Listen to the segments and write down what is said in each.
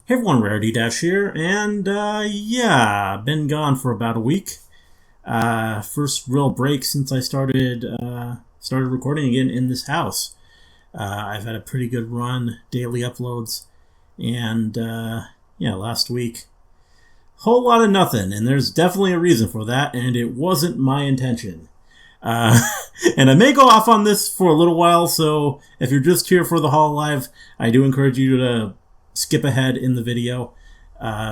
Hey everyone, Rarity Dash here, and been gone for about a week. First real break since I started recording again in this house. I've had a pretty good run, daily uploads, and last week, whole lot of nothing, and there's definitely a reason for that, and it wasn't my intention. And I may go off on this for a little while, so if you're just here for the Hololive, I do encourage you to skip ahead in the video,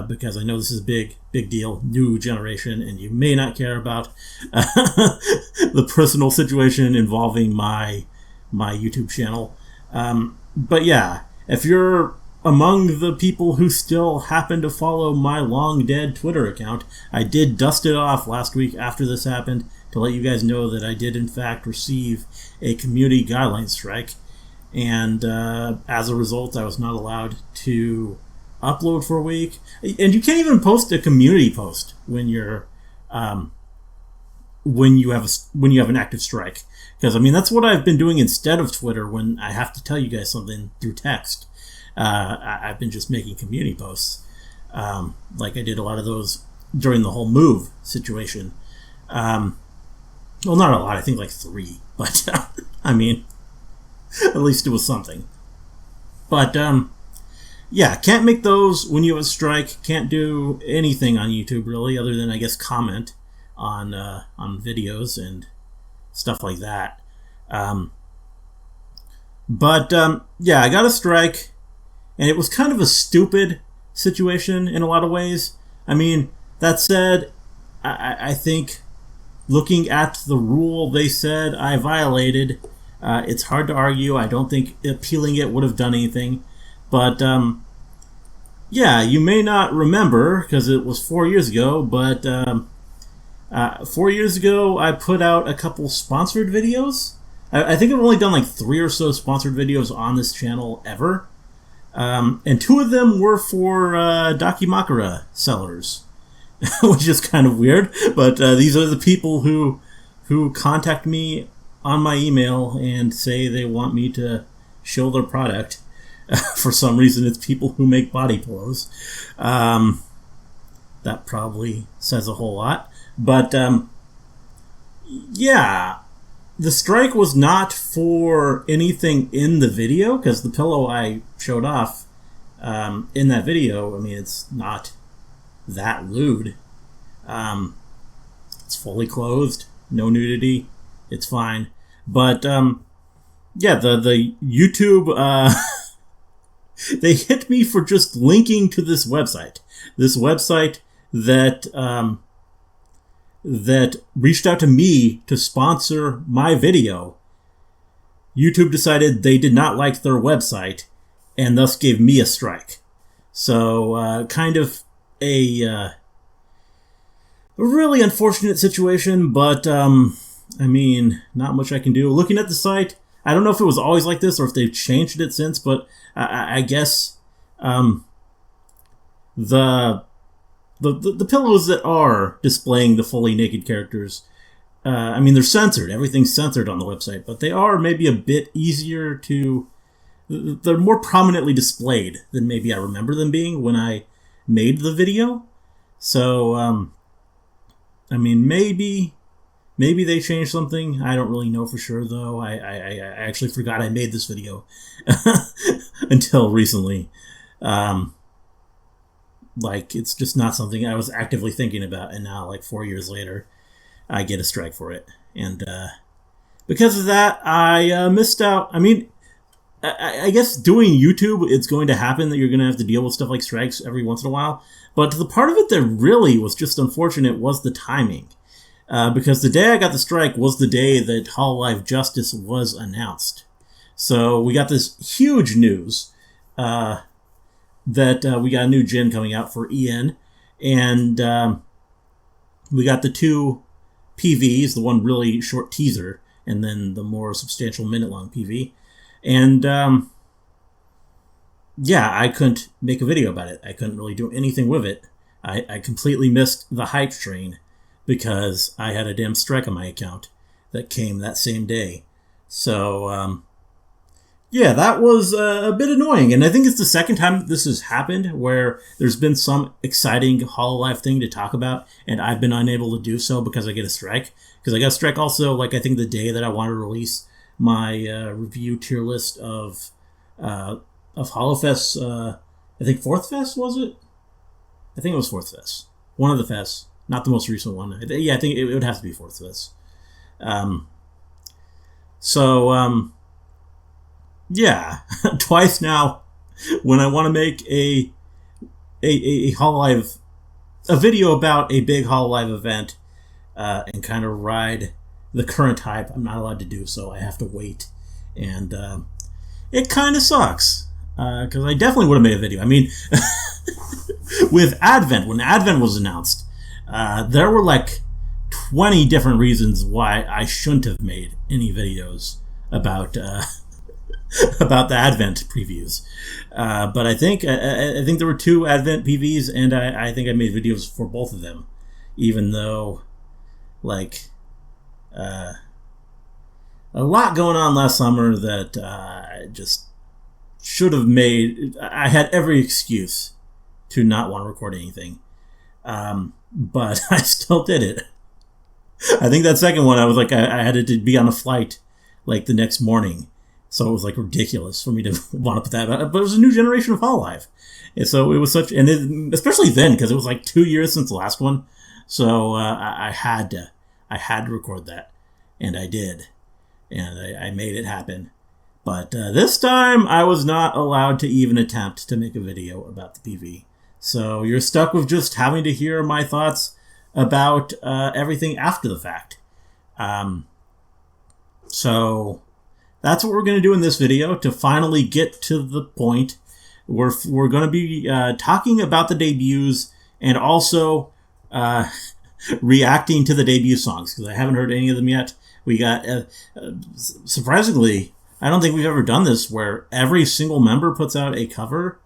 because I know this is a big deal, new generation, and you may not care about the personal situation involving my YouTube channel. But yeah, if you're among the people who still happen to follow my long dead Twitter account, I did dust it off last week after this happened to let you guys know that I did in fact receive a community guidelines strike. And as a result, I was not allowed to upload for a week. And you can't even post a community post when you're when you have an active strike. Because I mean, that's what I've been doing instead of Twitter when I have to tell you guys something through text. I've been just making community posts, like I did a lot of those during the whole move situation. Well, not a lot. I think like 3, but I mean. At least it was something. But, can't make those when you have a strike. Can't do anything on YouTube, really, other than, I guess, comment on videos and stuff like that. I got a strike, and it was kind of a stupid situation in a lot of ways. I mean, that said, I think looking at the rule they said I violated, it's hard to argue. I don't think appealing it would have done anything. But, you may not remember, because it was 4 years ago, but 4 years ago I put out a couple sponsored videos. I think I've only done like 3 or so sponsored videos on this channel ever. And 2 of them were for Dakimakura sellers, which is kind of weird. But these are the people who contact me on my email and say they want me to show their product. For some reason, it's people who make body pillows. That probably says a whole lot. But, the strike was not for anything in the video, because the pillow I showed off in that video, I mean, it's not that lewd. It's fully clothed, no nudity, it's fine. But, the YouTube, they hit me for just linking to this website. This website that reached out to me to sponsor my video. YouTube decided they did not like their website, and thus gave me a strike. So, kind of a really unfortunate situation, but, I mean, not much I can do. Looking at the site, I don't know if it was always like this or if they've changed it since, but I guess the pillows that are displaying the fully naked characters, I mean, they're censored. Everything's censored on the website, but they are maybe a bit easier to... They're more prominently displayed than maybe I remember them being when I made the video. So, I mean, maybe they changed something. I don't really know for sure, though. I actually forgot I made this video until recently. It's just not something I was actively thinking about. And now, 4 years later, I get a strike for it. And because of that, I missed out. I mean, I guess doing YouTube, it's going to happen that you're going to have to deal with stuff like strikes every once in a while. But the part of it that really was just unfortunate was the timing. Because the day I got the strike was the day that Hololive Justice was announced. So we got this huge news that we got a new gen coming out for EN. And we got the 2 PVs, the one really short teaser, and then the more substantial minute-long PV. And I couldn't make a video about it. I couldn't really do anything with it. I completely missed the hype train, because I had a damn strike on my account that came that same day. So, Yeah, that was a bit annoying, and I think it's the second time this has happened where there's been some exciting Hololive thing to talk about, and I've been unable to do so because I get a strike. Because I got a strike also, like, I think the day that I wanted to release my review tier list of HoloFest, I think 4th Fest, was it? I think it was 4th Fest. One of the fests, not the most recent one. Yeah, I think it would have to be 4th Fest. Yeah, twice now, when I want to make a Hololive, a video about a big Hololive event, and kind of ride the current hype, I'm not allowed to do so. I have to wait, and it kind of sucks, because I definitely would have made a video. I mean, with Advent, when Advent was announced, there were like 20 different reasons why I shouldn't have made any videos about about the Advent previews, but I think there were 2 Advent PVs, and I think I made videos for both of them, even though, like, a lot going on last summer that I just should have made. I had every excuse to not want to record anything, but I still did it. I think that second one, I was like, I had to be on a flight like the next morning. So it was like ridiculous for me to want to put that out. But it was a new generation of Hololive. And so it was such, especially then, because it was like 2 years since the last one. So I had to record that. And I did. And I made it happen. But this time I was not allowed to even attempt to make a video about the PV. So you're stuck with just having to hear my thoughts about everything after the fact. So that's what we're going to do in this video to finally get to the point. We're going to be talking about the debuts and also reacting to the debut songs, because I haven't heard any of them yet. We got, surprisingly, I don't think we've ever done this, where every single member puts out a cover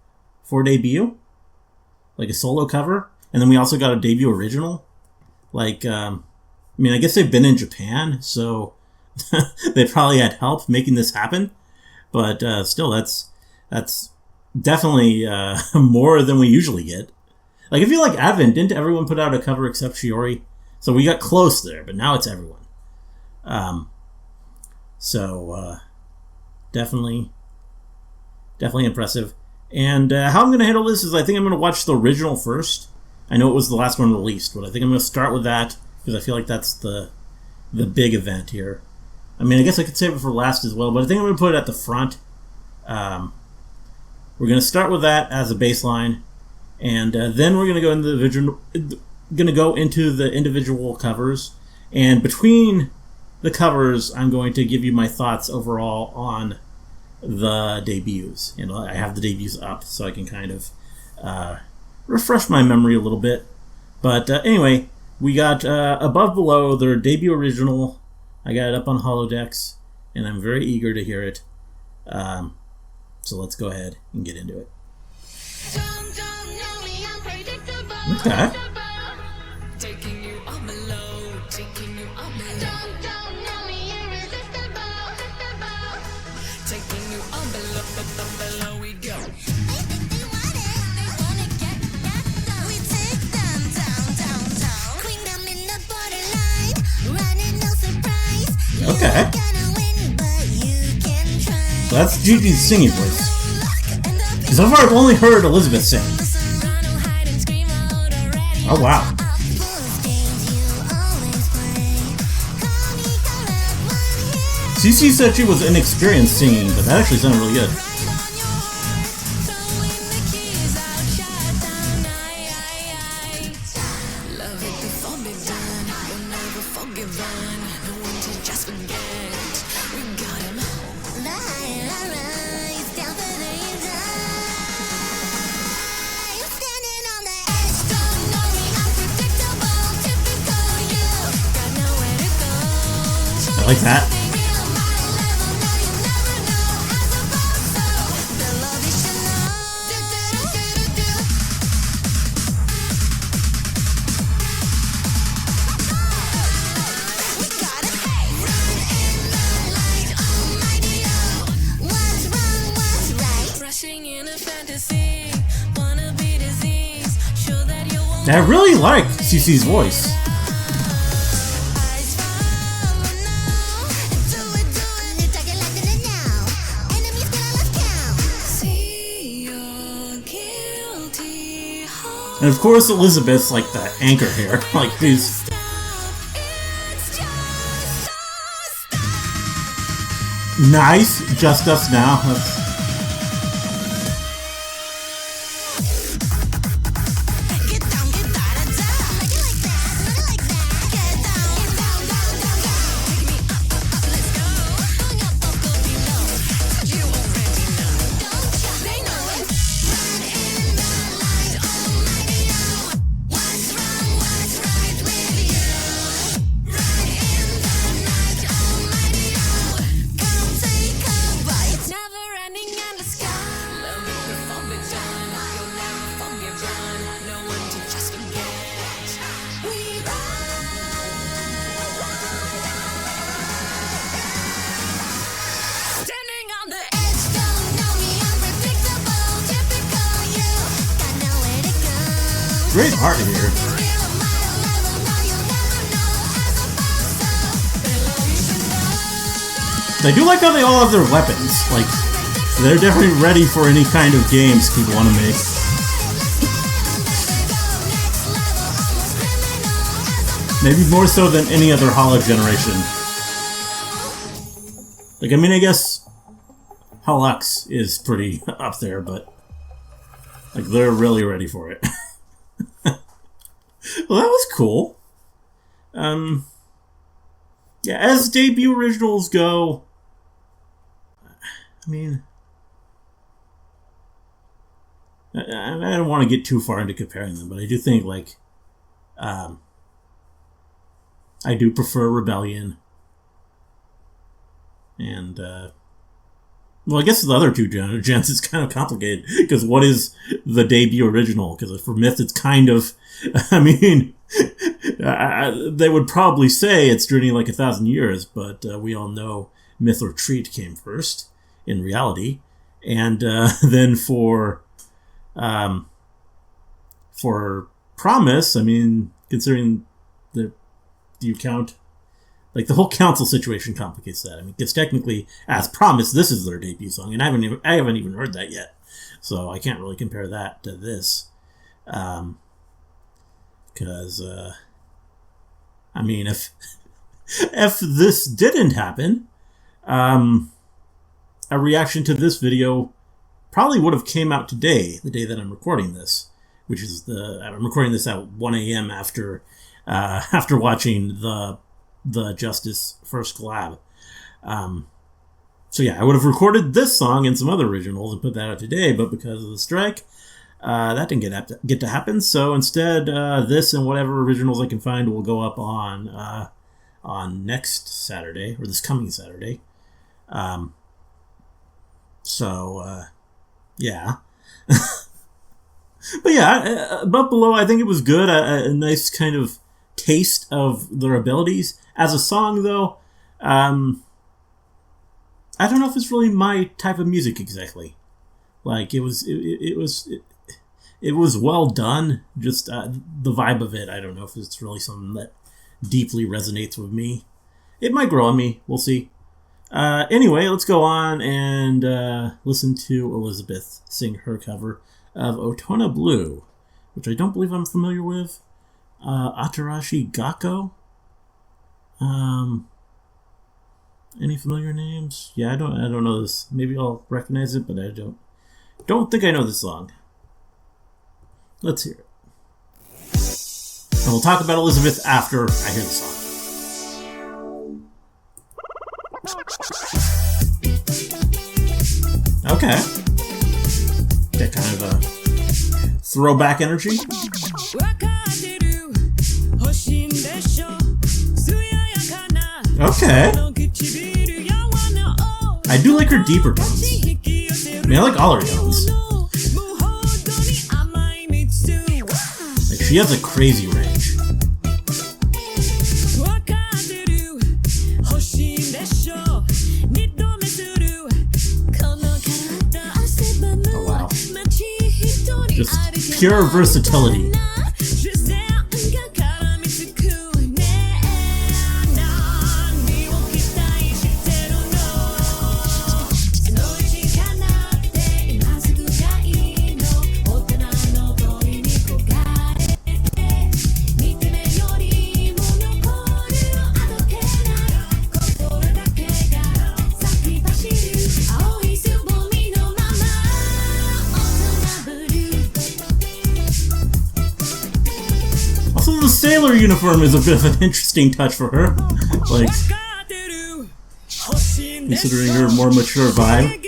for debut, like a solo cover, and then we also got a debut original. Like, I mean, I guess they've been in Japan, so they probably had help making this happen, but still, that's definitely more than we usually get. Like, I feel like Advent, didn't everyone put out a cover except Shiori? So we got close there, but now it's everyone. Definitely impressive. And how I'm going to handle this is I think I'm going to watch the original first. I know it was the last one released, but I think I'm going to start with that because I feel like that's the big event here. I mean, I guess I could save it for last as well, but I think I'm going to put it at the front. We're going to start with that as a baseline, and then we're going to go into the individual covers. And between the covers, I'm going to give you my thoughts overall on the debuts. You know, I have the debuts up so I can kind of refresh my memory a little bit. But anyway, we got Above Below, their debut original. I got it up on Holodecks, and I'm very eager to hear it. So let's go ahead and get into it. Okay. Okay. So that's Gigi's singing voice. So far I've only heard Elizabeth sing. Oh wow. Cece said she was inexperienced singing, but that actually sounded really good. I like that. I really like CC's voice. And of course, Elizabeth's like the anchor here. Like these. Nice, just us now. Great art here. I do like how they all have their weapons. Like, they're definitely ready for any kind of games people want to make. Maybe more so than any other Hololive generation. Like, I mean, I guess Holux is pretty up there, but like, they're really ready for it. Well, that was cool. Yeah, as debut originals go, I mean, I don't want to get too far into comparing them, but I do think, like, I do prefer Rebellion. And, well, I guess the other two gens is kind of complicated, because what is the debut original? Because for Myth, it's kind of, I mean, they would probably say it's Journey Like 1,000 Years, but we all know Myth or Treat came first, in reality. And then for Promise, I mean, considering do you count, like, the whole council situation complicates that. I mean, because technically, as Promise, this is their debut song, and I haven't even heard that yet, so I can't really compare that to this. Because, I mean, if this didn't happen, a reaction to this video probably would have came out today, the day that I'm recording this, which is I'm recording this at 1 a.m. after watching the Justice first collab. So yeah, I would have recorded this song and some other originals and put that out today, but because of the strike, that didn't get to happen. So instead, this and whatever originals I can find will go up on next Saturday, or this coming Saturday. Yeah. But yeah, Above Below, I think it was good. A nice kind of taste of their abilities. As a song, though, I don't know if it's really my type of music exactly. Like, it was well done. Just the vibe of it, I don't know if it's really something that deeply resonates with me. It might grow on me. We'll see. Anyway, let's go on and listen to Elizabeth sing her cover of Otonablue, which I don't believe I'm familiar with. Atarashi Gakko. Any familiar names? Yeah, I don't know this. Maybe I'll recognize it, but I don't think I know this song. Let's hear it. And we'll talk about Elizabeth after I hear the song. Okay. That kind of a throwback energy. Okay. I do like her deeper tones. I mean, I like all her tones. Like, she has a crazy range. Oh, wow. Just pure versatility. the sailor uniform is a bit of an interesting touch for her. Like, considering her more mature vibe.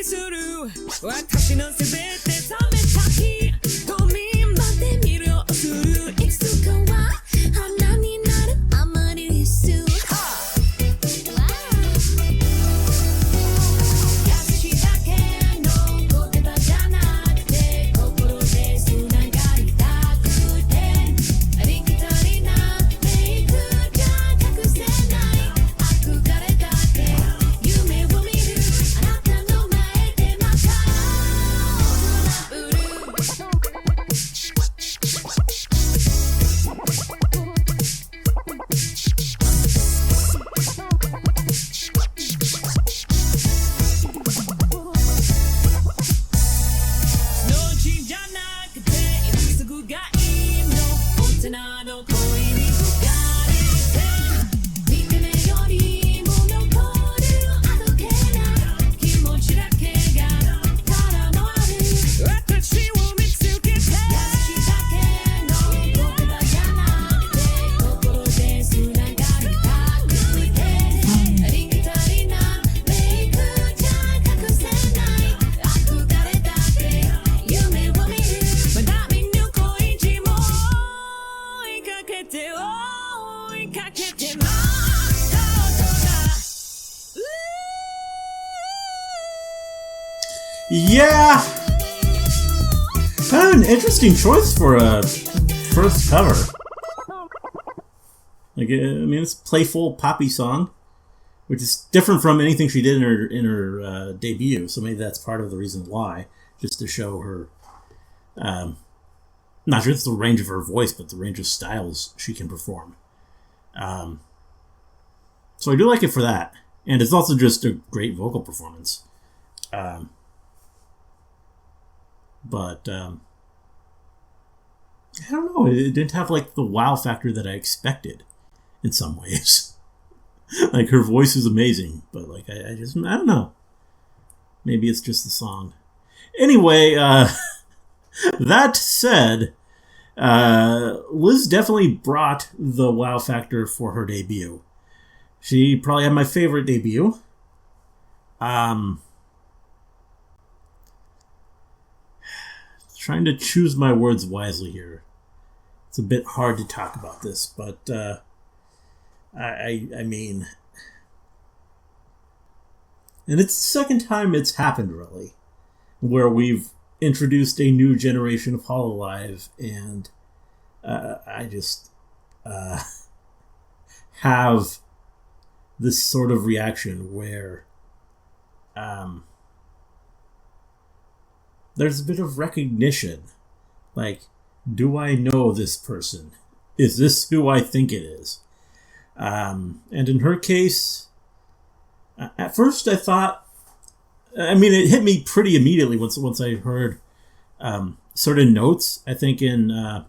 Yeah, kind of an interesting choice for a first cover. Like, I mean, it's a playful poppy song, which is different from anything she did in her debut. So maybe that's part of the reason why, just to show her, not just the range of her voice, but the range of styles she can perform. So I do like it for that, and it's also just a great vocal performance. But I don't know. It didn't have like the wow factor that I expected in some ways. Like, her voice is amazing, but like I don't know. Maybe it's just the song. Anyway, that said, Liz definitely brought the wow factor for her debut. She probably had my favorite debut. Trying to choose my words wisely here. It's a bit hard to talk about this, but I mean, and it's the second time it's happened, really, where we've introduced a new generation of Hololive, and I just have this sort of reaction where there's a bit of recognition. Like, do I know this person? Is this who I think it is? And in her case, at first I thought, I mean, it hit me pretty immediately once I heard certain notes. I think in, I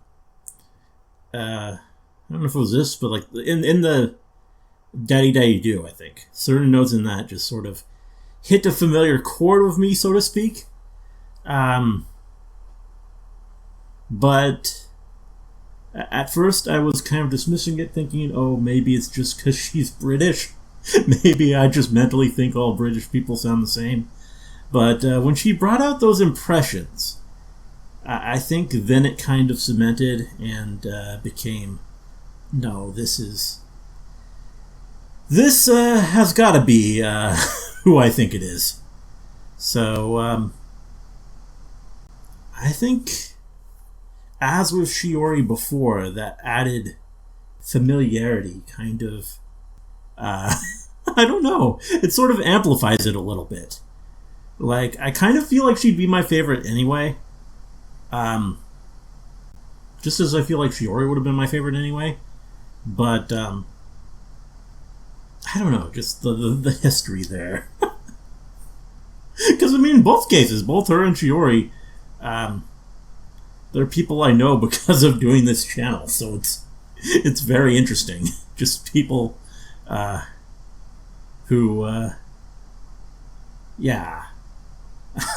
don't know if it was this, but like in the Daddy Daddy Do, I think. Certain notes in that just sort of hit a familiar chord with me, so to speak. But at first I was kind of dismissing it, thinking, oh, maybe it's just because she's British. Maybe I just mentally think all British people sound the same. But when she brought out those impressions, I think then it kind of cemented and became, no, this has got to be who I think it is. So, I think, as with Shiori before, that added familiarity kind of, I don't know, it sort of amplifies it a little bit. Like, I kind of feel like she'd be my favorite anyway. Just as I feel like Shiori would have been my favorite anyway. But, I don't know, just the history there. Because, I mean, in both cases, both her and Shiori, they're people I know because of doing this channel, so it's very interesting. Just people who, yeah,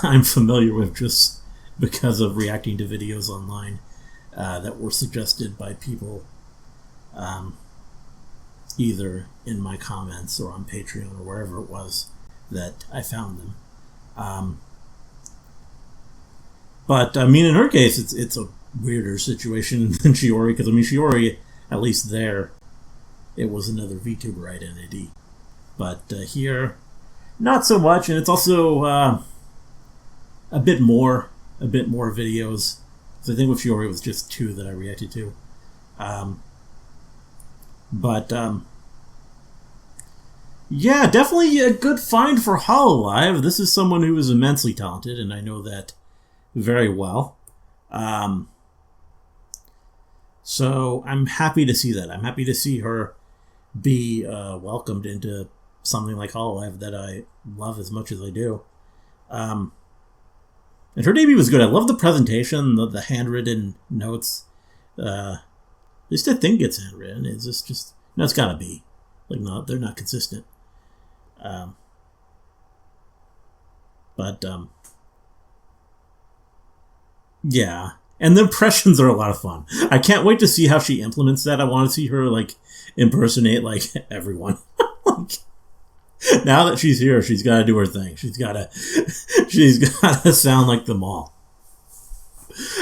I'm familiar with just because of reacting to videos online that were suggested by people either in my comments or on Patreon or wherever it was that I found them. But I mean, in her case, it's a weirder situation than Shiori, because I mean, Shiori, at least there, it was another VTuber identity. But here, not so much, and it's also a bit more videos. So I think with Shiori, it was just 2 that I reacted to. Yeah, definitely a good find for Hololive. This is someone who is immensely talented, and I know that very well. So I'm happy to see that. I'm happy to see her be welcomed into something like Hololive that I love as much as I do. And her debut was good. I love the presentation, the handwritten notes. At least I think it's handwritten. It's just no, it's gotta be. Like, no, they're not consistent. Yeah. And the impressions are a lot of fun. I can't wait to see how she implements that. I want to see her, like, impersonate, like, everyone. Like, now that she's here, she's got to do her thing. She's got to sound like them all.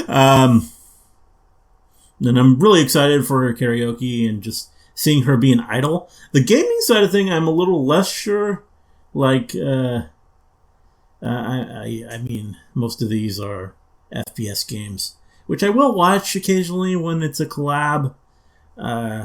And I'm really excited for her karaoke and just seeing her be an idol. The gaming side of thing, I'm a little less sure. Like, I mean, most of these are FPS games, which I will watch occasionally when it's a collab. But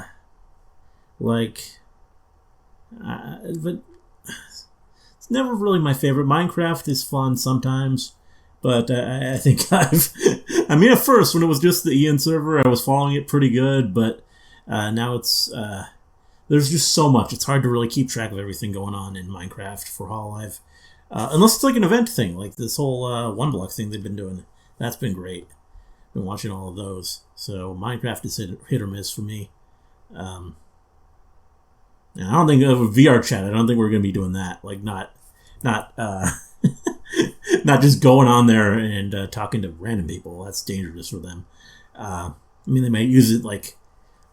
it's never really my favorite. Minecraft is fun sometimes, but I think at first when it was just the Ian server, I was following it pretty good, but now it's there's just so much. It's hard to really keep track of everything going on in Minecraft for Hololive, unless it's like an event thing, like this whole one block thing they've been doing. That's been great. Been watching all of those. So Minecraft is hit or miss for me. And I don't think of VR chat. I don't think we're going to be doing that. Like not not just going on there and talking to random people. That's dangerous for them. I mean, they might use it like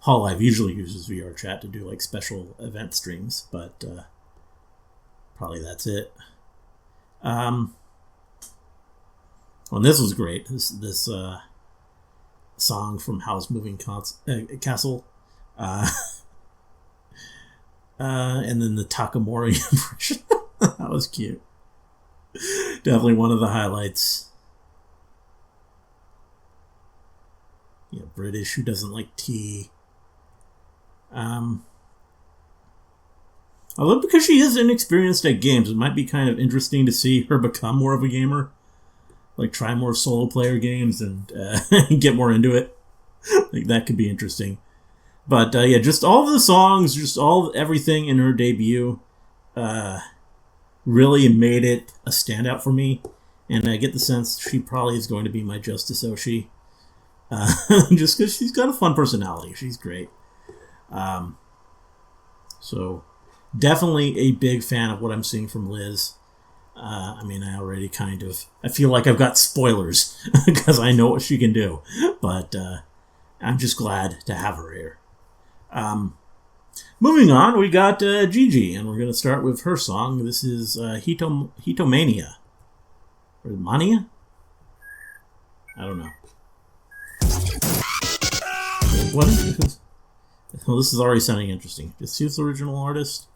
Hololive usually uses VR chat to do like special event streams, but probably that's it. Well, this was great. This song from Howl's Moving Castle. And then the Takamori impression. That was cute. Definitely one of the highlights. Yeah, British, who doesn't like tea. I love because she is inexperienced at games. It might be kind of interesting to see her become more of a gamer. Like, try more solo player games and get more into it. Like, that could be interesting. But, yeah, just all of the songs, just everything in her debut really made it a standout for me. And I get the sense she probably is going to be my Justice Oshi. Just because she's got a fun personality. She's great. So, definitely a big fan of what I'm seeing from Liz. I mean, I already I feel like I've got spoilers because I know what she can do. But I'm just glad to have her here. Moving on, we got Gigi, and we're going to start with her song. This is Hitomania. Or Mania? I don't know. What is this? Well, this is already sounding interesting. Just who's the original artist?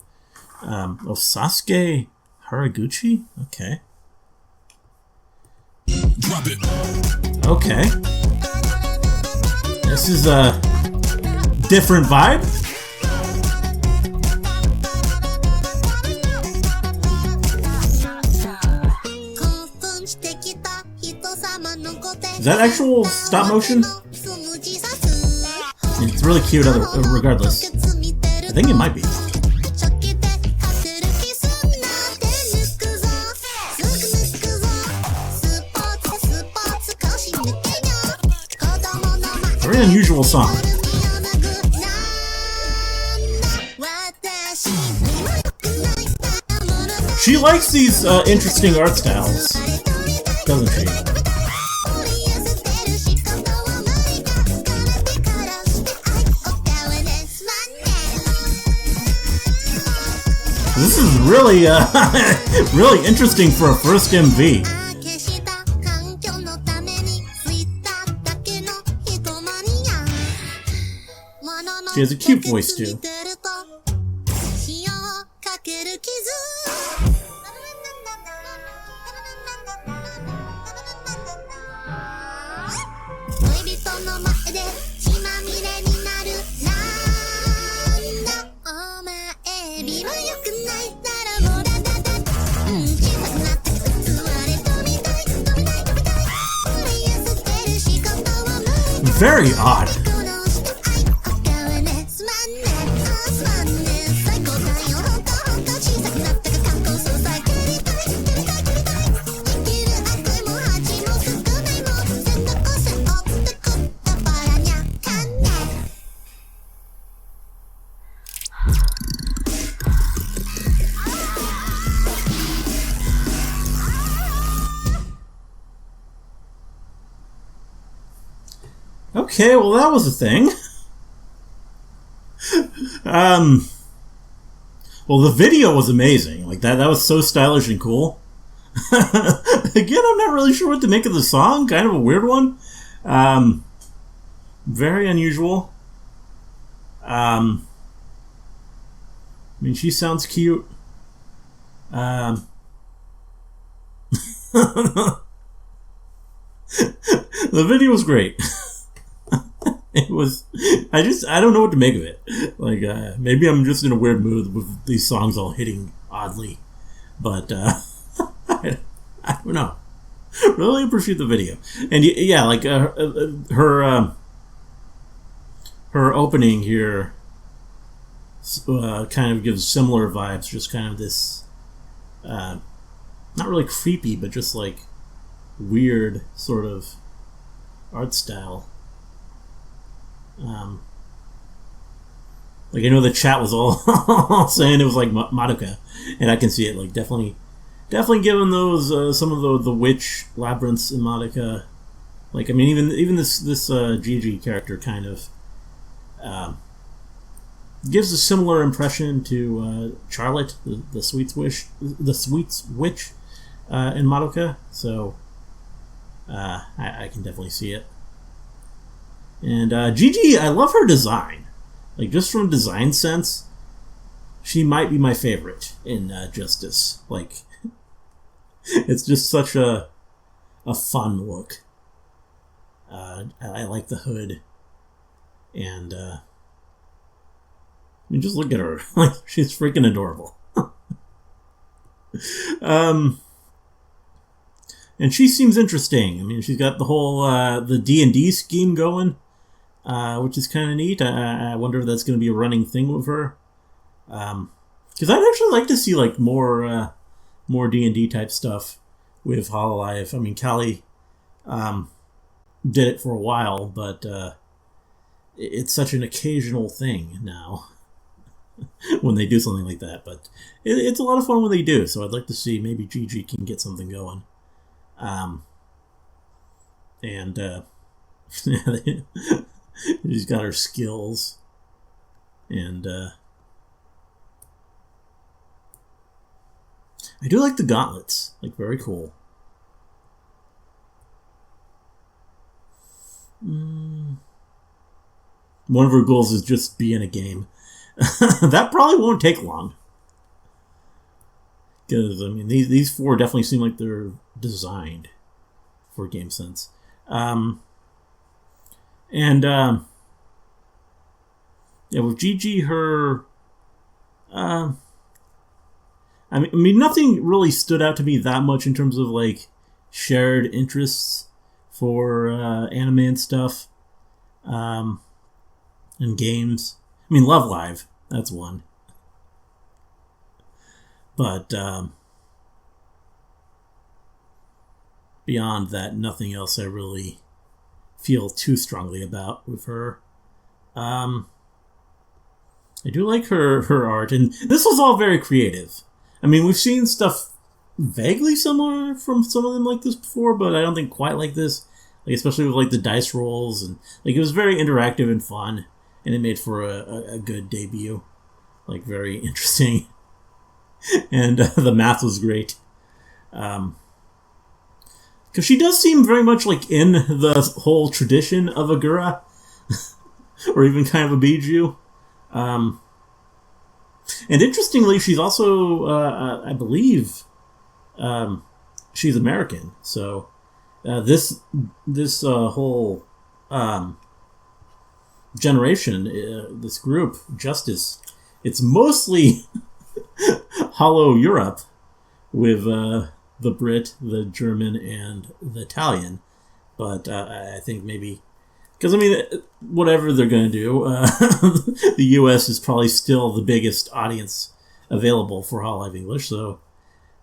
Sasuke Haraguchi? Okay. Drop it. Okay. This is a different vibe. Is that actual stop motion? It's really cute regardless. I think it might be. Very unusual song. She likes these interesting art styles, doesn't she? is really, really interesting for a first MV. She has a cute voice too. Very odd. Okay, well that was a thing. Well, the video was amazing. Like that was so stylish and cool. Again, I'm not really sure what to make of the song. Kind of a weird one. Very unusual. I mean, she sounds cute. The video was great. It was. I don't know what to make of it. Like, maybe I'm just in a weird mood with these songs all hitting oddly. But, I don't know. Really appreciate the video. And yeah, like, her opening here kind of gives similar vibes. Just kind of this, not really creepy, but just like weird sort of art style. Like I know the chat was all saying it was like Madoka, and I can see it. Like definitely giving those some of the witch labyrinths in Madoka. Like I mean even this Gigi character kind of gives a similar impression to Charlotte, the Sweets Witch in Madoka. So I can definitely see it. And Gigi, I love her design. Like, just from a design sense, she might be my favorite in Justice. Like, it's just such a fun look. I like the hood. And, I mean, just look at her. Like, she's freaking adorable. And she seems interesting. I mean, she's got the whole, the D&D scheme going. Which is kind of neat. I wonder if that's going to be a running thing with her. Because I'd actually like to see like more D&D type stuff with Hololive. I mean, Callie did it for a while, but it's such an occasional thing now when they do something like that. But it's a lot of fun when they do. So I'd like to see maybe Gigi can get something going. She's got her skills, and I do like the gauntlets. Like, very cool. One of her goals is just be in a game. That probably won't take long. Because, I mean, these four definitely seem like they're designed for game sense. Yeah, with Gigi, her, I mean, nothing really stood out to me that much in terms of like shared interests for anime and stuff, and games. I mean, Love Live, that's one. But beyond that, nothing else I really feel too strongly about with her. I do like her art, and this was all very creative. I mean, we've seen stuff vaguely similar from some of them like this before, but I don't think quite like this. Like, especially with like the dice rolls, and like it was very interactive and fun, and it made for a good debut. Like, very interesting. and the math was great. Because she does seem very much like in the whole tradition of a Gura, or even kind of a Biju. And interestingly, she's also, I believe, she's American. So this whole generation, this group, Justice, it's mostly Hollow Europe with the Brit, the German, and the Italian. But I think maybe... Because, I mean, whatever they're going to do, the U.S. is probably still the biggest audience available for Hololive English, so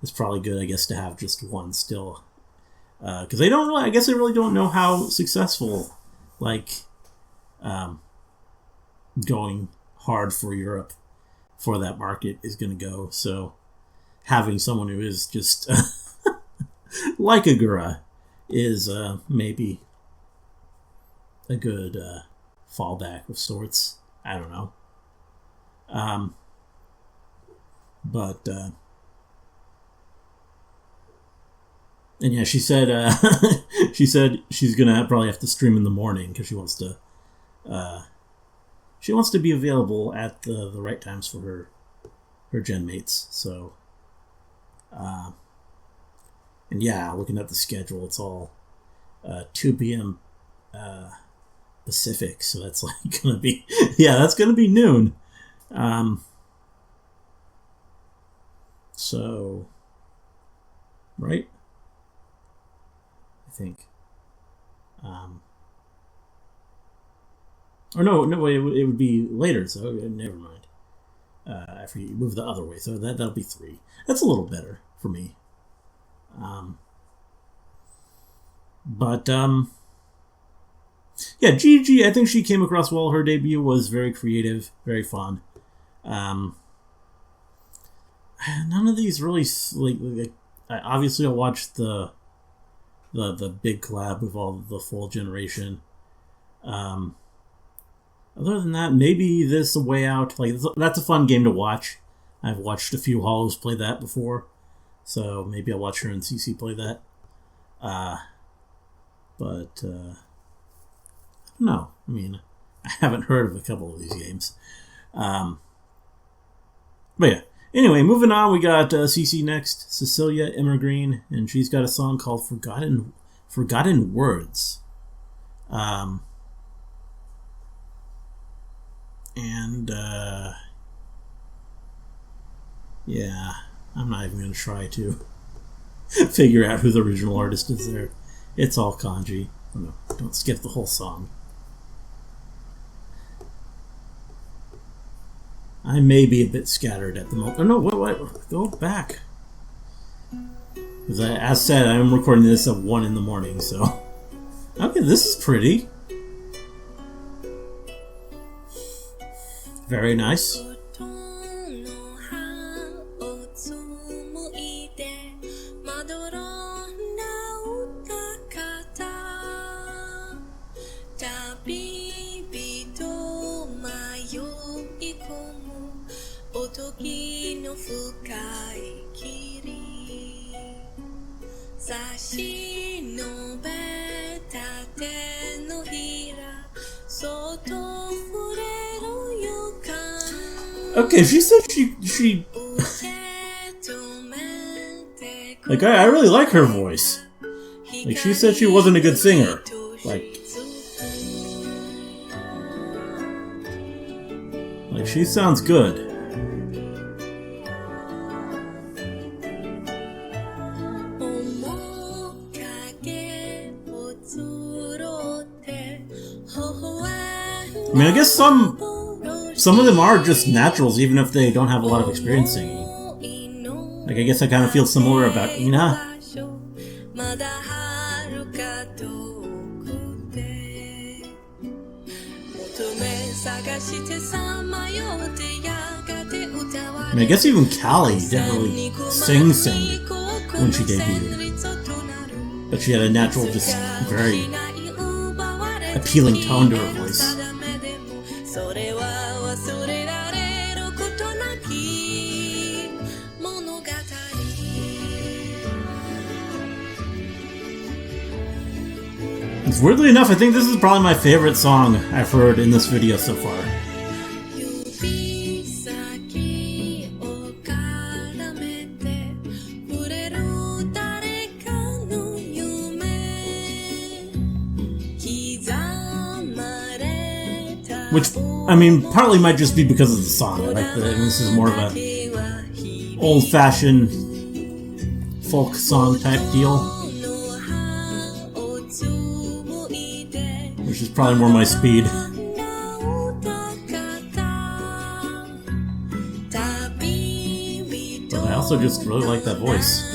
it's probably good, I guess, to have just one still. Because they don't really... I guess they really don't know how successful, like, going hard for Europe for that market is going to go. So having someone who is just like a Gura is maybe a good fallback of sorts. I don't know. But and yeah, she said she's gonna probably have to stream in the morning because she wants to be available at the right times for her gen mates. So and yeah, looking at the schedule, it's all 2 p.m. Pacific, so that's like gonna be that's gonna be noon. So right, I think. Or no, wait, it would be later. So never mind. After you move the other way, so that'll be 3. That's a little better for me. But yeah, Gigi, I think she came across well. Her debut was very creative, very fun. None of these really like obviously I watched the big collab with all the full generation. Other than that, maybe this A Way Out. Like that's a fun game to watch. I've watched a few Hollows play that before, so maybe I'll watch her and CC play that. But no, I mean, I haven't heard of a couple of these games. But yeah. Anyway, moving on, we got CC next, Cecilia Immergreen, and she's got a song called Forgotten Words. And yeah, I'm not even going to try to figure out who the original artist is there. It's all kanji. No, don't skip the whole song. I may be a bit scattered at the moment. Oh, no, what? Go back. Because as said, I am recording this at 1 in the morning, so... Okay, this is pretty. Very nice. Okay, she said she like I really like her voice. Like she said she wasn't a good singer. Like she sounds good. I mean, I guess some of them are just naturals, even if they don't have a lot of experience singing. Like, I guess I kind of feel similar about Ina. I mean, I guess even Callie didn't really sing when she debuted. But she had a natural, just very appealing tone to her voice. Weirdly enough, I think this is probably my favorite song I've heard in this video so far. Which, I mean, partly might just be because of the song. I like this is more of a old-fashioned folk song type deal, which is probably more my speed. But I also just really like that voice.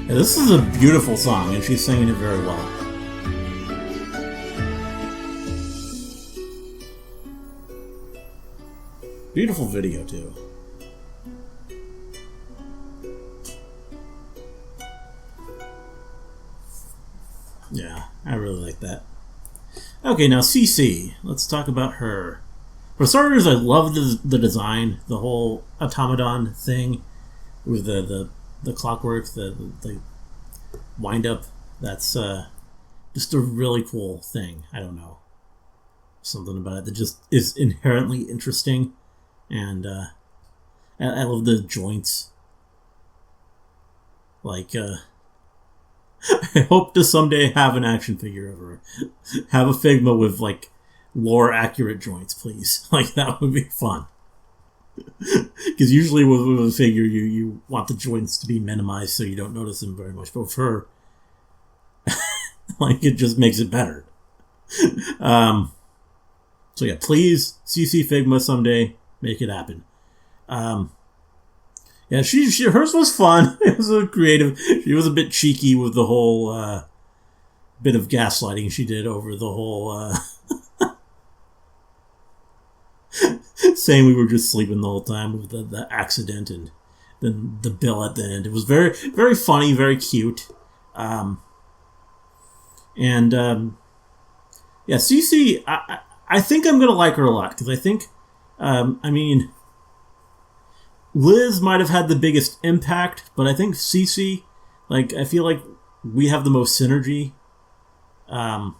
Yeah, this is a beautiful song, and she's singing it very well. Beautiful video, too. Yeah, I really like that. Okay, now Cici. Let's talk about her. For starters, I love the design, the whole automaton thing with the clockwork, the wind-up. That's just a really cool thing. I don't know. Something about it that just is inherently interesting. And I love the joints. Like, I hope to someday have an action figure of her. Have a Figma with, like, lore-accurate joints, please. Like, that would be fun. Because usually with a figure, you want the joints to be minimized so you don't notice them very much. But with her, like, it just makes it better. So yeah, please, CC Figma someday, make it happen. Yeah, hers was fun. It was a creative. She was a bit cheeky with the whole bit of gaslighting she did over the whole saying we were just sleeping the whole time with the accident and then the bill at the end. It was very, very funny, very cute. Yeah, Cici, I think I'm going to like her a lot because I think, I mean, Liz might have had the biggest impact, but I think Cici, like, I feel like we have the most synergy. I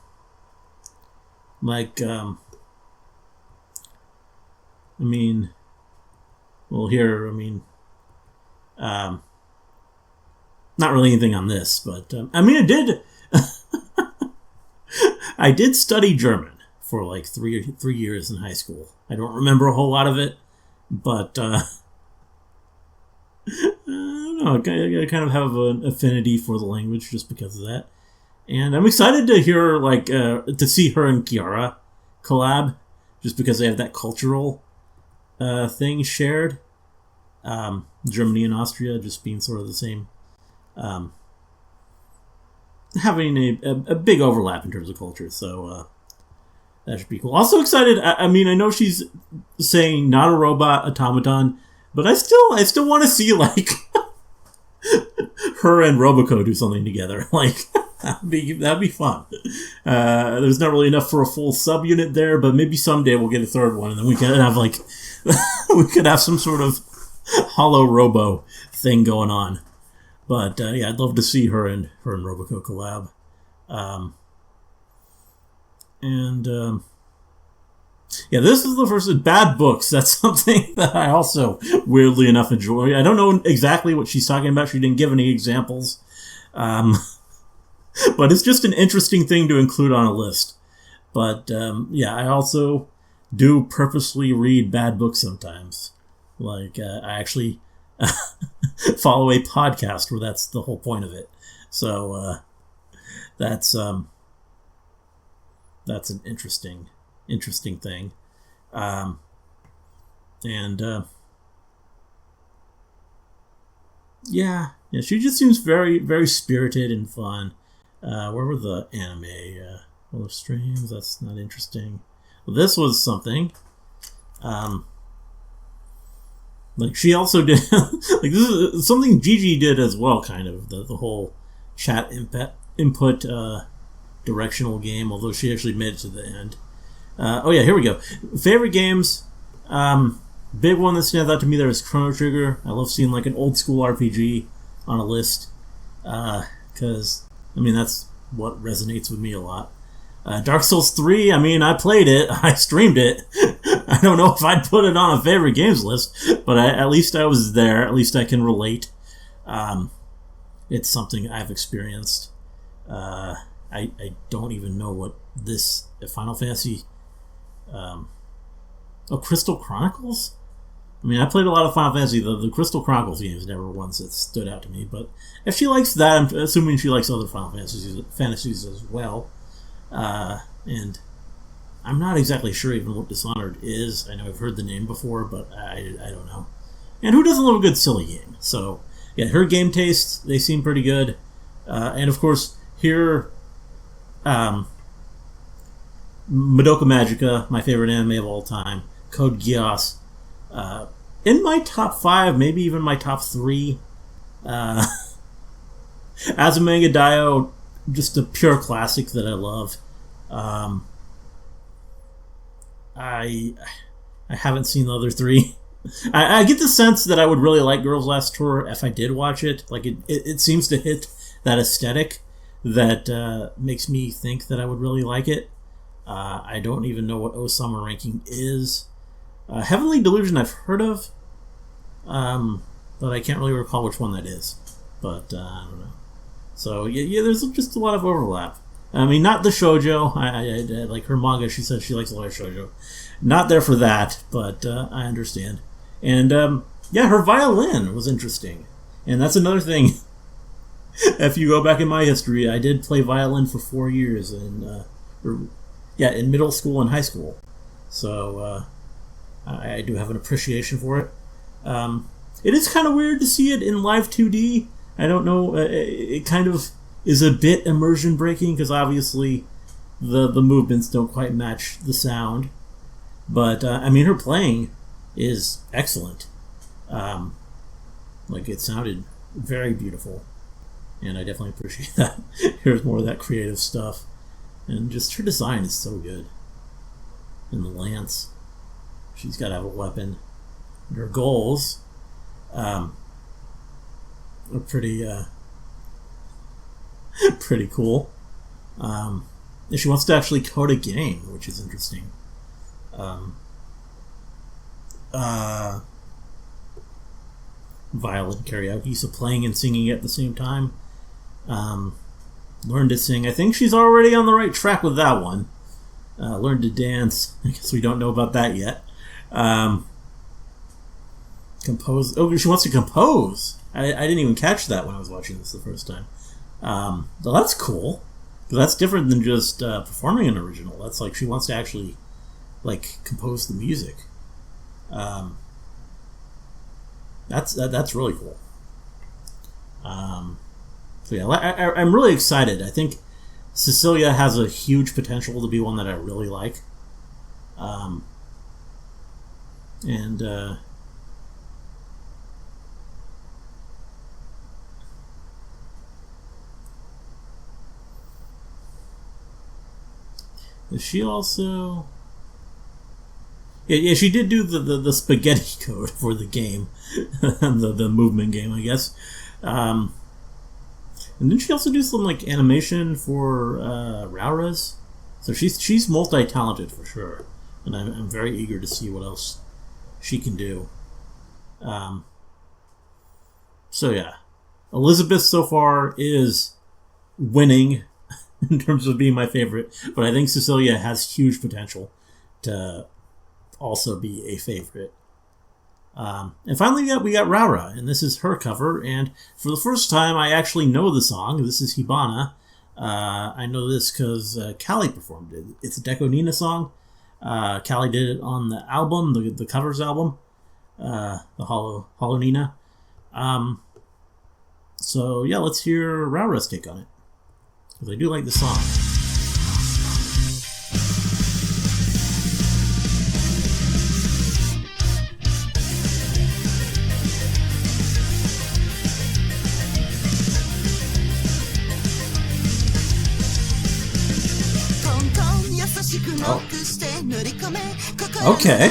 mean, well, here, I mean, not really anything on this, but, I mean, I did study German for like three years in high school. I don't remember a whole lot of it, but, I don't know, I kind of have an affinity for the language just because of that. And I'm excited to hear, like, to see her and Kiara collab, just because they have that cultural thing shared. Germany and Austria just being sort of the same. Having a big overlap in terms of culture, so that should be cool. Also excited, I mean, I know she's saying not a robot, automaton, but I still want to see, like, her and Roboco do something together. Like, that'd be fun. There's not really enough for a full subunit there, but maybe someday we'll get a third one, and then we can have, like, we could have some sort of Holo Robo thing going on. But yeah, I'd love to see her and Roboco collab. Yeah, this is the first bad books. That's something that I also weirdly enough enjoy. I don't know exactly what she's talking about. She didn't give any examples. But it's just an interesting thing to include on a list. But yeah, I also do purposely read bad books sometimes. Like, I actually follow a podcast where that's the whole point of it. So that's an interesting thing. Yeah, she just seems very, very spirited and fun. Where were the anime? Well, the streams, that's not interesting. Well, this was something. Like, she also did... like, this is something Gigi did as well, kind of. The whole chat input directional game, although she actually made it to the end. Oh, yeah, here we go. Favorite games. Big one that stands out to me there is Chrono Trigger. I love seeing, like, an old-school RPG on a list. Because, I mean, that's what resonates with me a lot. Dark Souls 3, I mean, I played it. I streamed it. I don't know if I'd put it on a favorite games list, but at least I was there. At least I can relate. It's something I've experienced. I don't even know what this... Final Fantasy... Crystal Chronicles? I mean, I played a lot of Final Fantasy. The Crystal Chronicles games never ones that stood out to me. But if she likes that, I'm assuming she likes other Final Fantasies as well. And I'm not exactly sure even what Dishonored is. I know I've heard the name before, but I don't know. And who doesn't love a good silly game? So, yeah, her game tastes, they seem pretty good. And, of course, here... Madoka Magica, my favorite anime of all time. Code Geass. In my top 5, maybe even my top 3. Azumanga Daioh, just a pure classic that I love. I haven't seen the other 3. I get the sense that I would really like Girls Last Tour if I did watch it. Like, it seems to hit that aesthetic that makes me think that I would really like it. I don't even know what Osama ranking is. Heavenly Delusion I've heard of, but I can't really recall which one that is. But I don't know. So yeah, there's just a lot of overlap. I mean, not the shoujo. I like her manga. She says she likes a lot of shoujo. Not there for that, but I understand. And yeah, her violin was interesting, and that's another thing. If you go back in my history, I did play violin for 4 years in middle school and high school. So I do have an appreciation for it. It is kind of weird to see it in live 2D. I don't know. It kind of is a bit immersion breaking because obviously the movements don't quite match the sound. But I mean, her playing is excellent. Like, it sounded very beautiful, and I definitely appreciate that. Here's more of that creative stuff, and just her design is so good. And the lance, she's got to have a weapon. And her goals are pretty cool. And she wants to actually code a game, which is interesting. Violin karaoke, so playing and singing at the same time. Learn to sing. I think she's already on the right track with that one. Learn to dance. I guess we don't know about that yet. Compose. Oh, she wants to compose. I didn't even catch that when I was watching this the first time. Well, that's cool. That's different than just performing an original. That's like she wants to actually compose the music. That's really cool. So yeah, I'm really excited. I think Cecilia has a huge potential to be one that I really like. Is she also... Yeah, she did do the spaghetti code for the game. the movement game, I guess. And didn't she also do some animation for Raora's? So she's multi-talented for sure. and I'm very eager to see what else she can do. So yeah, Elizabeth so far is winning in terms of being my favorite, but I think Cecilia has huge potential to also be a favorite. And finally, we got Raora, and this is her cover. And for the first time, I actually know the song. This is Hibana. I know this because Callie performed it. It's a Deco Nina song. Callie did it on the album, the covers album, the Hollow Nina. So yeah, let's hear Raora's take on it, because I do like the song. Oh. Okay.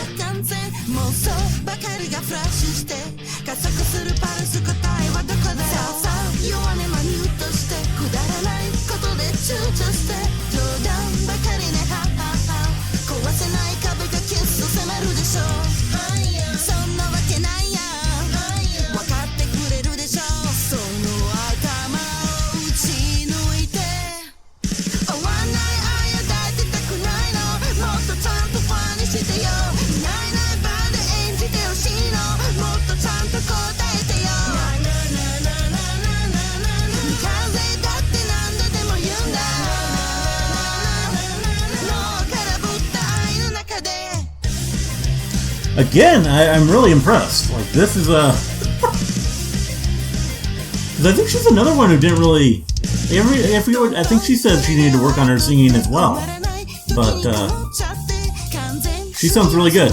Again, I'm really impressed. Like, this is a... Because I think she's another one who didn't really... I think she said she needed to work on her singing as well. But, she sounds really good.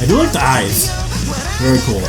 I do like the eyes. Very cool.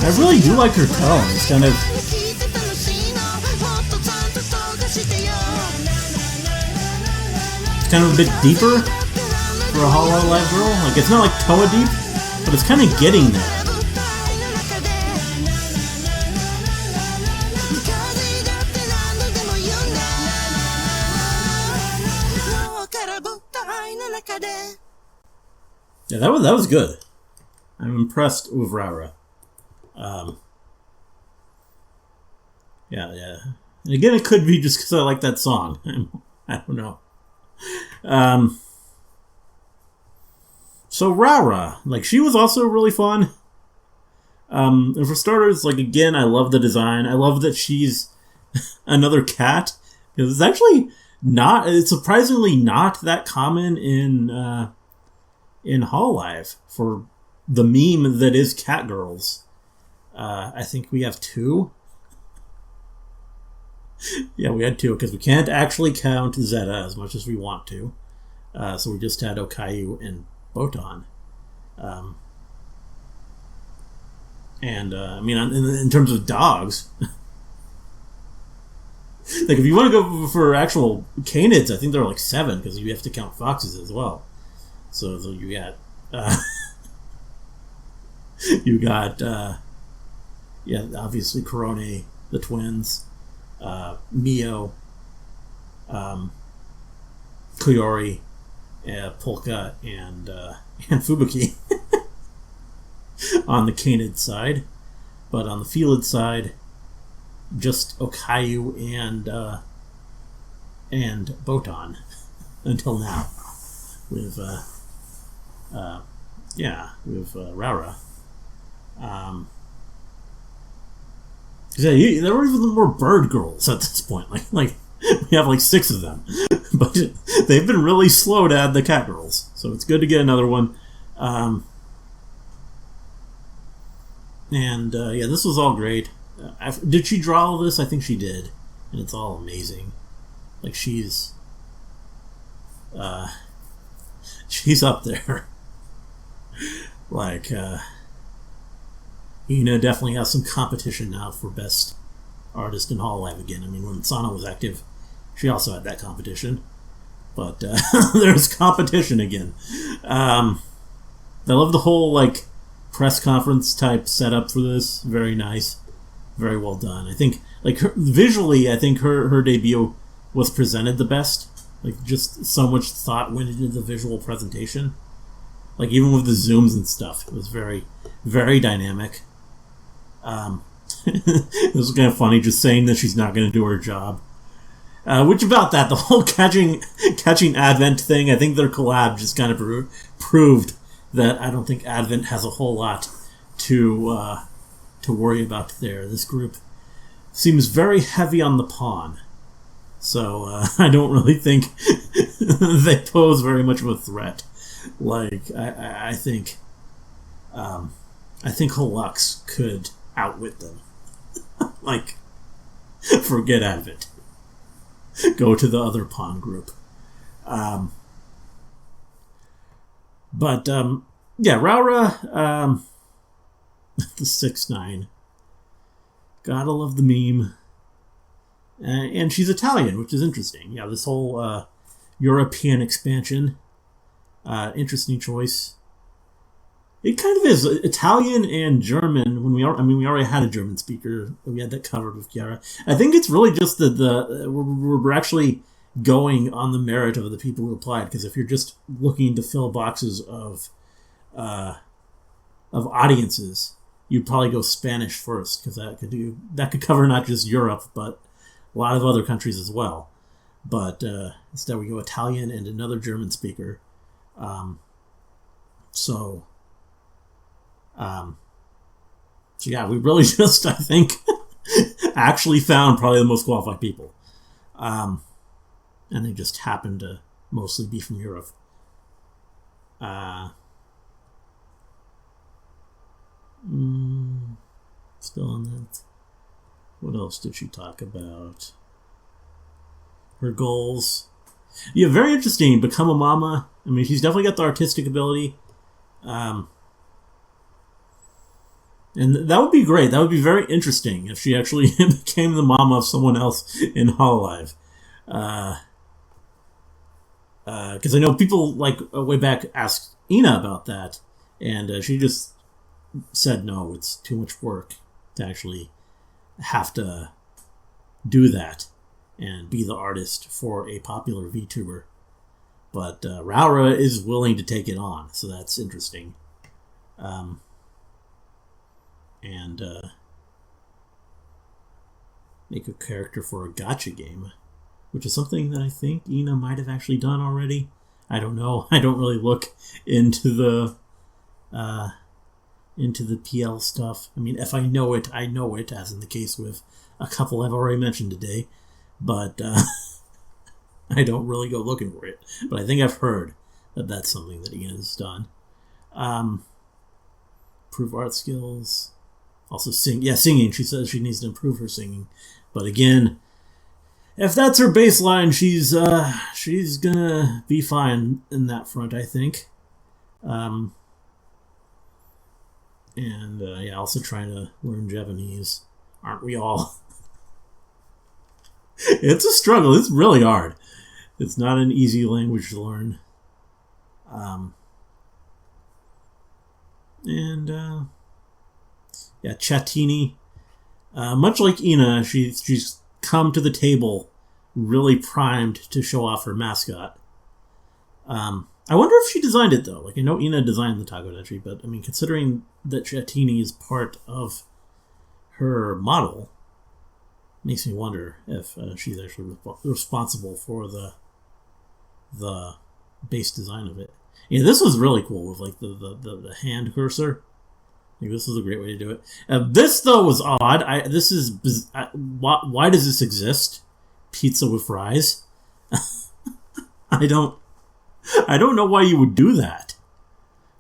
I really do like her tone. It's kind of... It's kind of a bit deeper for a Hololive girl. Like, it's not like Toa deep, but it's kind of getting there. Yeah, that was good. I'm impressed with Raora. Yeah. And again, it could be just because I like that song. I don't know. So Raora, like, she was also really fun. And for starters, like, again, I love the design. I love that she's another cat. Because it's actually not... It's surprisingly not that common in Hololive for the meme that is cat girls. I think we have 2. Yeah, we had 2 because we can't actually count Zeta as much as we want to. So we just had Okayu and Botan. And I mean, in terms of dogs, Like, if you want to go for actual canids, I think there are like 7, because you have to count foxes as well. So you got, obviously Corone, the twins, Mio, Koyori, Polka, and Fubuki on the canid side. But on the Felid side, just Okayu and Botan until now. With Raora. There were even more bird girls at this point. Like we have like 6 of them, but they've been really slow to add the cat girls. So it's good to get another one. This was all great. Did she draw all this? I think she did, and it's all amazing. Like she's up there. Like, Ina definitely has some competition now for best artist in Hololive again. I mean, when Sana was active, she also had that competition. But there's competition again. I love the whole, like, press conference type setup for this. Very nice. Very well done. I think, like, visually, I think her debut was presented the best. Like, just so much thought went into the visual presentation. Like, even with the zooms and stuff, it was very, very dynamic. It was kind of funny just saying that she's not going to do her job. Which about that, the whole catching Advent thing, I think their collab just kind of proved that I don't think Advent has a whole lot to worry about there. This group seems very heavy on the pawn. So I don't really think they pose very much of a threat. Like I think Holux could outwit them. Like, forget Advent. Go to the other pawn group. Raora, the 6'9". Gotta love the meme. And she's Italian, which is interesting. Yeah, this whole European expansion. Interesting choice. It kind of is Italian and German. We already had a German speaker. We had that covered with Chiara. I think it's really just we're actually going on the merit of the people who applied. Because if you're just looking to fill boxes of audiences, you'd probably go Spanish first, because that could cover not just Europe but a lot of other countries as well. But instead we go Italian and another German speaker. So we really just, I think, actually found probably the most qualified people. And they just happened to mostly be from Europe. Still on that. What else did she talk about? Her goals. Yeah, very interesting. Become a mama. I mean, she's definitely got the artistic ability. And that would be great. That would be very interesting if she actually became the mama of someone else in Hololive. Because I know people, like, way back asked Ina about that, and she just said no, it's too much work to actually have to do that and be the artist for a popular VTuber. But Raora is willing to take it on, so that's interesting. And make a character for a gacha game, which is something that I think Ina might have actually done already. I don't know. I don't really look into the PL stuff. I mean, if I know it, I know it, as in the case with a couple I've already mentioned today. But I don't really go looking for it. But I think I've heard that that's something that Ina has done. Improve art skills. Also sing. Yeah, singing. She says she needs to improve her singing. But again, if that's her baseline, she's gonna be fine in that front, I think. Also trying to learn Japanese. Aren't we all? It's a struggle. It's really hard. It's not an easy language to learn. Chatini. Much like Ina, she's come to the table really primed to show off her mascot. I wonder if she designed it, though. Like, I know Ina designed the Takodachi, but, I mean, considering that Chatini is part of her model, makes me wonder if she's actually responsible for the base design of it. Yeah, this was really cool with, like, the hand cursor. I think this was a great way to do it. This, though, was odd. Why does this exist? Pizza with fries? I don't know why you would do that.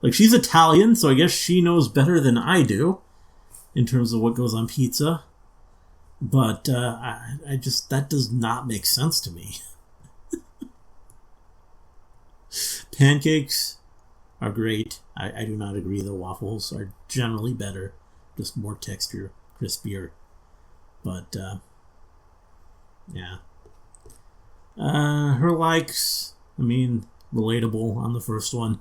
Like, she's Italian, so I guess she knows better than I do in terms of what goes on pizza. But that does not make sense to me. Pancakes are great. I do not agree the waffles are generally better. Just more texture, crispier. But, yeah. Her likes, I mean, relatable on the first one.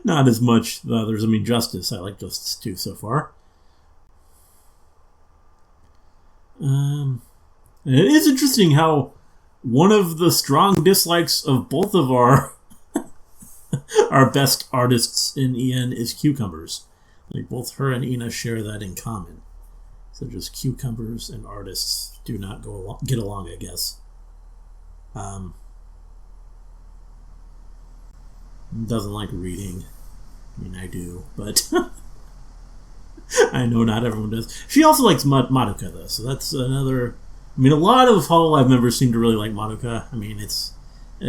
Not as much the others. I mean, Justice. I like Justice too so far. And it is interesting how one of the strong dislikes of both of our best artists in EN is cucumbers. Like, both her and Ina share that in common. So just cucumbers and artists do not get along, I guess. Doesn't like reading. I mean, I do, but I know not everyone does. She also likes Madoka, though, so that's another... I mean, a lot of Hololive members seem to really like Madoka. I mean,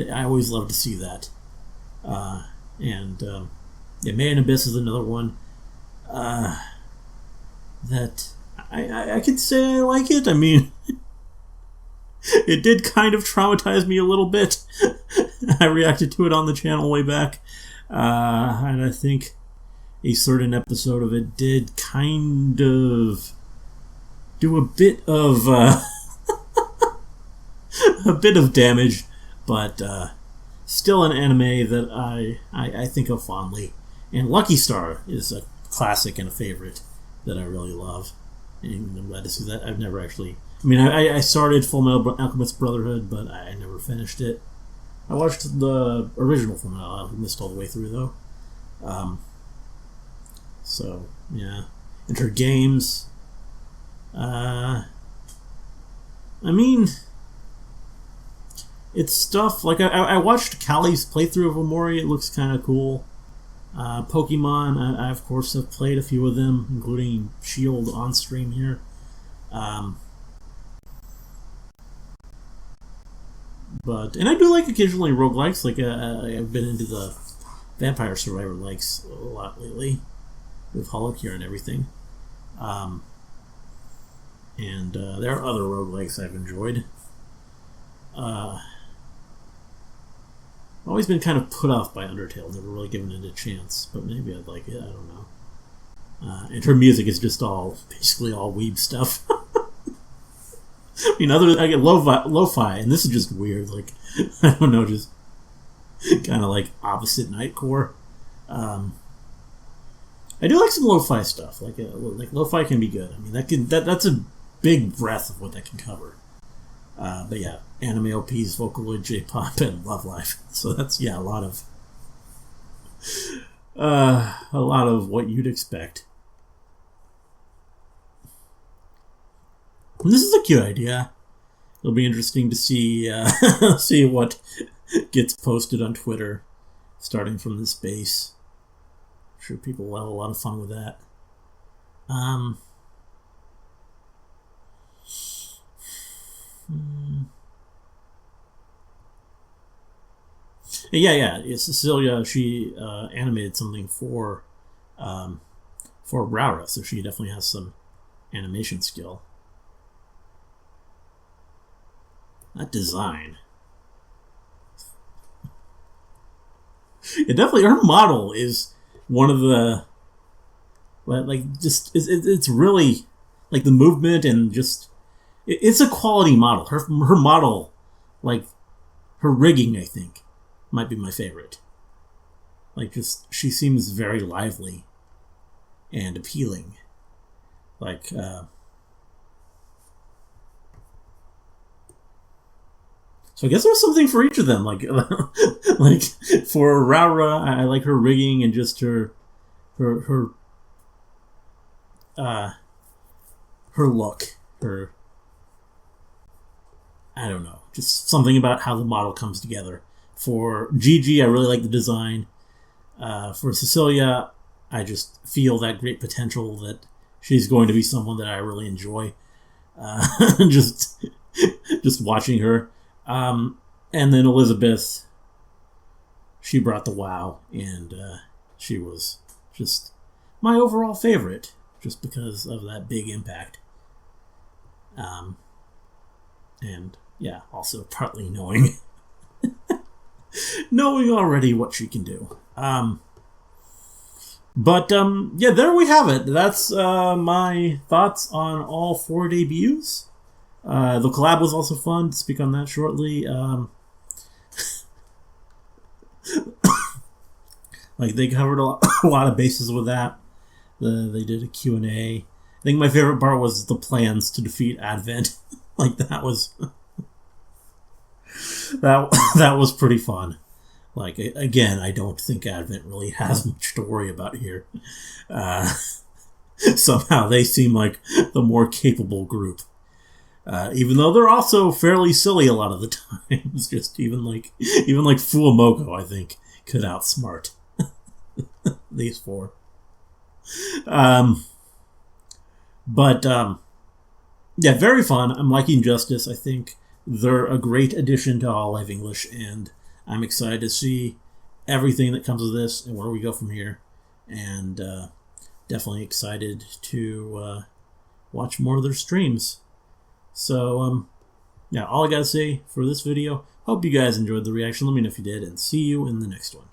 I always love to see that. May and Abyss is another one that I could say I like it. I mean, it did kind of traumatize me a little bit. I reacted to it on the channel way back. And I think a certain episode of it did kind of do a bit of damage, but still an anime that I think of fondly. And Lucky Star is a classic and a favorite that I really love. And I'm glad to see that. I've never actually... I mean, I started Full Metal Alchemist Brotherhood, but I never finished it. I watched the original Full Metal. I missed all the way through, though. So, yeah. And her games... I mean... It's stuff... Like, I watched Callie's playthrough of Omori. It looks kind of cool. Pokemon, I of course have played a few of them, including Shield on stream here. And I do like occasionally roguelikes. Like, I've been into the Vampire Survivor likes a lot lately with Holocure and everything. There are other roguelikes I've enjoyed. I've always been kind of put off by Undertale, never really given it a chance, but maybe I'd like it, I don't know. And her music is just basically all weeb stuff. I mean, I get lo-fi, and this is just weird, like, I don't know, just kind of like opposite Nightcore. I do like some lo-fi stuff, like lo-fi can be good. I mean, that's a big breadth of what that can cover. But yeah, anime OPs, Vocaloid, J-pop, and Love Life. So that's, yeah, a lot of what you'd expect. And this is a cute idea. It'll be interesting to see see what gets posted on Twitter, starting from this base. I'm sure people will have a lot of fun with that. Yeah. Cecilia, she animated something for Raora, so she definitely has some animation skill. That design. It definitely, her model is one of the, like, just, it's really, like the movement and just it's a quality model. Her model, like her rigging, I think, might be my favorite. Like, just she seems very lively and appealing. Like, so I guess there's something for each of them. Like, like for Raora, I like her rigging and just her look. I don't know, just something about how the model comes together. For Gigi, I really like the design. For Cecilia, I just feel that great potential that she's going to be someone that I really enjoy. Just watching her. And then Elizabeth, she brought the wow, and she was just my overall favorite, just because of that big impact. And yeah, also partly knowing already what she can do. But yeah, there we have it. That's my thoughts on all 4 debuts. The collab was also fun. To speak on that shortly. Like, they covered a lot of bases with that. They did a Q&A. I think my favorite part was the plans to defeat Advent. Like, that was that was pretty fun. Like, again, I don't think Advent really has much to worry about here. Somehow they seem like the more capable group. Even though they're also fairly silly a lot of the times. Just even like Fuamoko, I think, could outsmart these 4. Yeah, very fun. I'm liking Justice. I think they're a great addition to Hololive English, and I'm excited to see everything that comes of this and where we go from here. And definitely excited to watch more of their streams. So, yeah, all I gotta say for this video, hope you guys enjoyed the reaction. Let me know if you did, and see you in the next one.